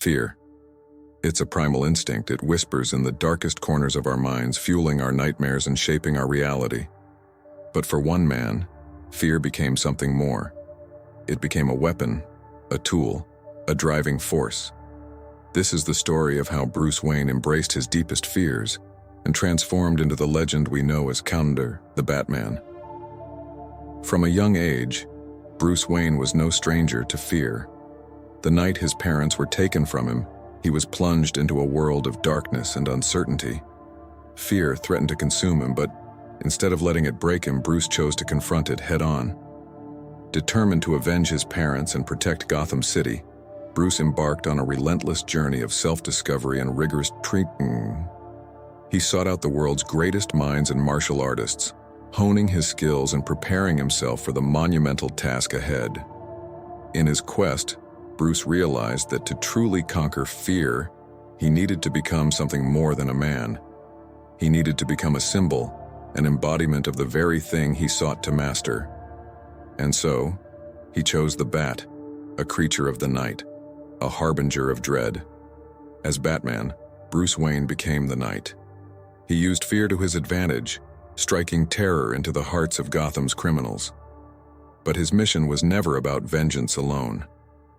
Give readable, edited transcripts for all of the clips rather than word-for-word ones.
Fear. It's a primal instinct. It whispers in the darkest corners of our minds, fueling our nightmares and shaping our reality. But for one man, fear became something more. It became a weapon, a tool, a driving force. This is the story of how Bruce Wayne embraced his deepest fears and transformed into the legend we know as Count the Batman. From a young age, Bruce Wayne was no stranger to fear. The night his parents were taken from him, he was plunged into a world of darkness and uncertainty. Fear threatened to consume him, but instead of letting it break him, Bruce chose to confront it head-on. Determined to avenge his parents and protect Gotham City, Bruce embarked on a relentless journey of self-discovery and rigorous training. He sought out the world's greatest minds and martial artists, honing his skills and preparing himself for the monumental task ahead. In his quest, Bruce realized that to truly conquer fear, he needed to become something more than a man. He needed to become a symbol, an embodiment of the very thing he sought to master. And so, he chose the Bat, a creature of the night, a harbinger of dread. As Batman, Bruce Wayne became the night. He used fear to his advantage, striking terror into the hearts of Gotham's criminals. But his mission was never about vengeance alone.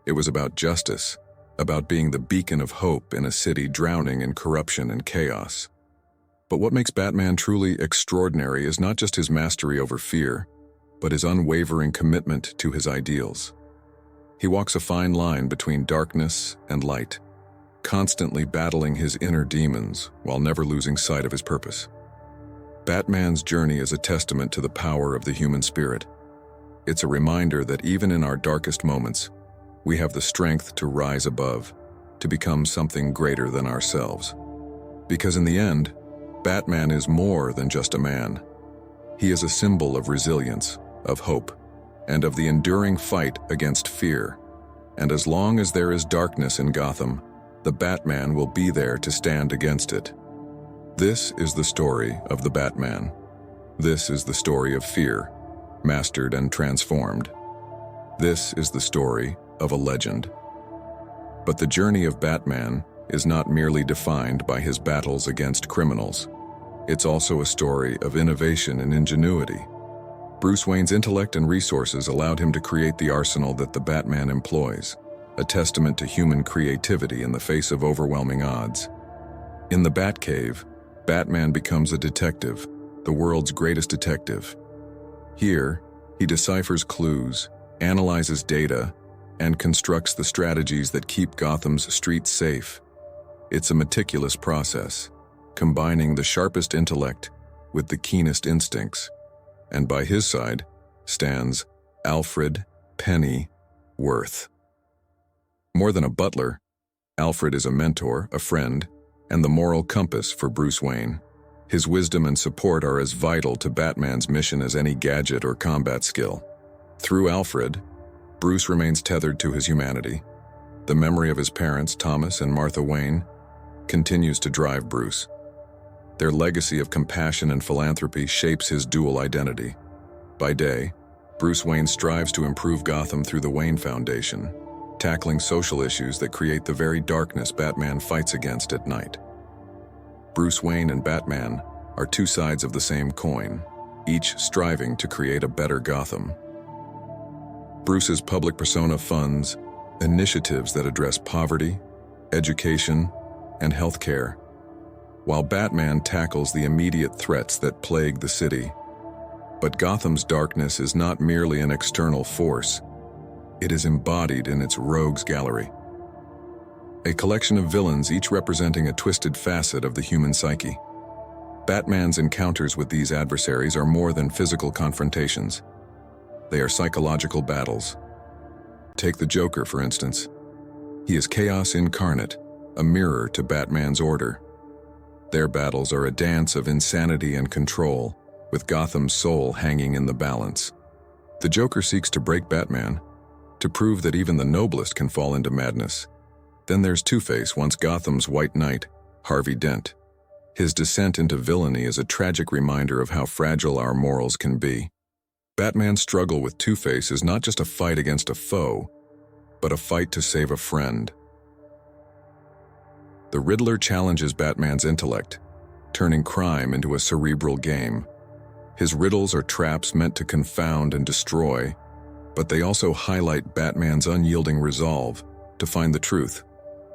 It was about justice, about being the beacon of hope in a city drowning in corruption and chaos. But what makes Batman truly extraordinary is not just his mastery over fear, but his unwavering commitment to his ideals. He walks a fine line between darkness and light, constantly battling his inner demons while never losing sight of his purpose. Batman's journey is a testament to the power of the human spirit. It's a reminder that even in our darkest moments, we have the strength to rise above, to become something greater than ourselves. Because in the end, Batman is more than just a man. He is a symbol of resilience, of hope, and of the enduring fight against fear. And as long as there is darkness in Gotham, the Batman will be there to stand against it. This is the story of the Batman. This is the story of fear, mastered and transformed. This is the story of a legend. But the journey of Batman is not merely defined by his battles against criminals. It's also a story of innovation and ingenuity. Bruce Wayne's intellect and resources allowed him to create the arsenal that the Batman employs, a testament to human creativity in the face of overwhelming odds. In the Batcave, Batman becomes a detective, the world's greatest detective. Here, he deciphers clues, analyzes data, and constructs the strategies that keep Gotham's streets safe. It's a meticulous process, combining the sharpest intellect with the keenest instincts. And by his side stands Alfred Pennyworth. More than a butler, Alfred is a mentor, a friend, and the moral compass for Bruce Wayne. His wisdom and support are as vital to Batman's mission as any gadget or combat skill. Through Alfred, Bruce remains tethered to his humanity. The memory of his parents, Thomas and Martha Wayne, continues to drive Bruce. Their legacy of compassion and philanthropy shapes his dual identity. By day, Bruce Wayne strives to improve Gotham through the Wayne Foundation, tackling social issues that create the very darkness Batman fights against at night. Bruce Wayne and Batman are two sides of the same coin, each striving to create a better Gotham. Bruce's public persona funds initiatives that address poverty, education, and healthcare, while Batman tackles the immediate threats that plague the city. But Gotham's darkness is not merely an external force. It is embodied in its rogues gallery, a collection of villains each representing a twisted facet of the human psyche. Batman's encounters with these adversaries are more than physical confrontations. They are psychological battles. Take the Joker, for instance. He is chaos incarnate, a mirror to Batman's order. Their battles are a dance of insanity and control, with Gotham's soul hanging in the balance. The Joker seeks to break Batman, to prove that even the noblest can fall into madness. Then there's Two-Face, once Gotham's White Knight, Harvey Dent. His descent into villainy is a tragic reminder of how fragile our morals can be. Batman's struggle with Two-Face is not just a fight against a foe, but a fight to save a friend. The Riddler challenges Batman's intellect, turning crime into a cerebral game. His riddles are traps meant to confound and destroy, but they also highlight Batman's unyielding resolve to find the truth,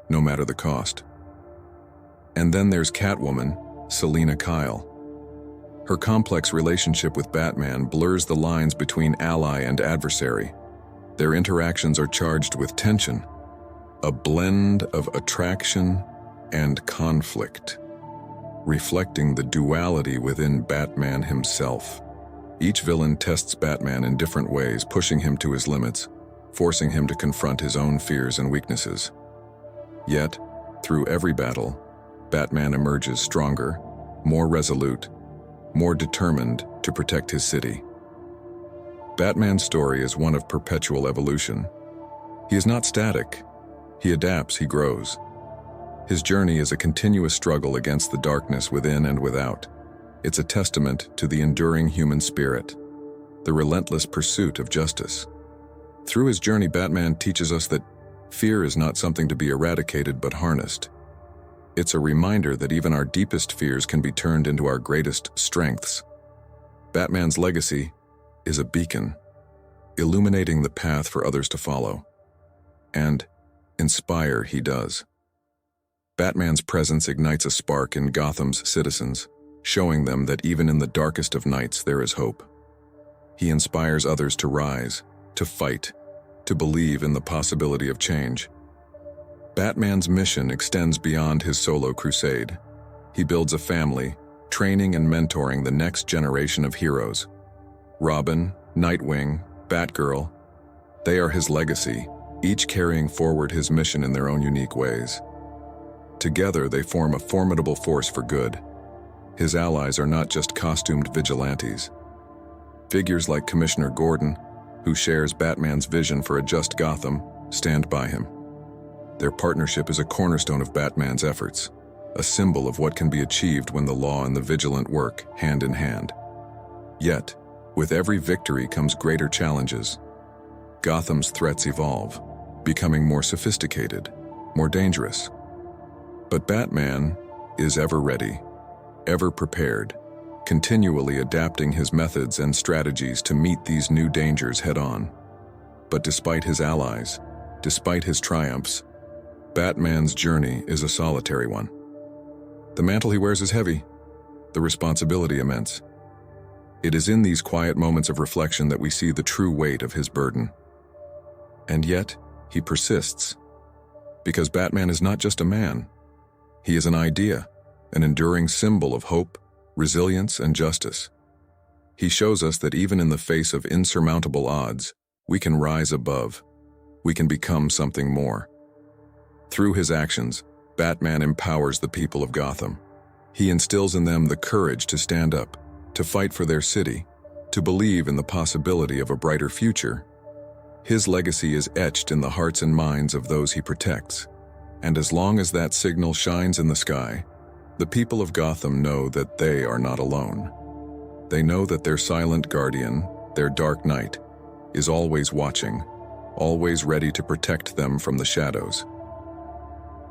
no matter the cost. And then there's Catwoman, Selina Kyle. Her complex relationship with Batman blurs the lines between ally and adversary. Their interactions are charged with tension, a blend of attraction and conflict, reflecting the duality within Batman himself. Each villain tests Batman in different ways, pushing him to his limits, forcing him to confront his own fears and weaknesses. Yet, through every battle, Batman emerges stronger, more resolute, more determined to protect his city. Batman's story is one of perpetual evolution. He is not static. He adapts, he grows. His journey is a continuous struggle against the darkness within and without. It's a testament to the enduring human spirit, the relentless pursuit of justice. Through his journey, Batman teaches us that fear is not something to be eradicated but harnessed. It's a reminder that even our deepest fears can be turned into our greatest strengths. Batman's legacy is a beacon, illuminating the path for others to follow. And inspire he does. Batman's presence ignites a spark in Gotham's citizens, showing them that even in the darkest of nights there is hope. He inspires others to rise, to fight, to believe in the possibility of change. Batman's mission extends beyond his solo crusade. He builds a family, training and mentoring the next generation of heroes. Robin, Nightwing, Batgirl, they are his legacy, each carrying forward his mission in their own unique ways. Together, they form a formidable force for good. His allies are not just costumed vigilantes. Figures like Commissioner Gordon, who shares Batman's vision for a just Gotham, stand by him. Their partnership is a cornerstone of Batman's efforts, a symbol of what can be achieved when the law and the vigilant work hand in hand. Yet, with every victory comes greater challenges. Gotham's threats evolve, becoming more sophisticated, more dangerous. But Batman is ever ready, ever prepared, continually adapting his methods and strategies to meet these new dangers head-on. But despite his allies, despite his triumphs, Batman's journey is a solitary one. The mantle he wears is heavy, the responsibility immense. It is in these quiet moments of reflection that we see the true weight of his burden. And yet, he persists. Because Batman is not just a man. He is an idea, an enduring symbol of hope, resilience, and justice. He shows us that even in the face of insurmountable odds, we can rise above. We can become something more. Through his actions, Batman empowers the people of Gotham. He instills in them the courage to stand up, to fight for their city, to believe in the possibility of a brighter future. His legacy is etched in the hearts and minds of those he protects. And as long as that signal shines in the sky, the people of Gotham know that they are not alone. They know that their silent guardian, their dark knight, is always watching, always ready to protect them from the shadows.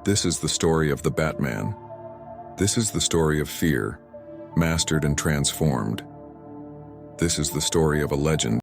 This is the story of the Batman. This is the story of fear, mastered and transformed. This is the story of a legend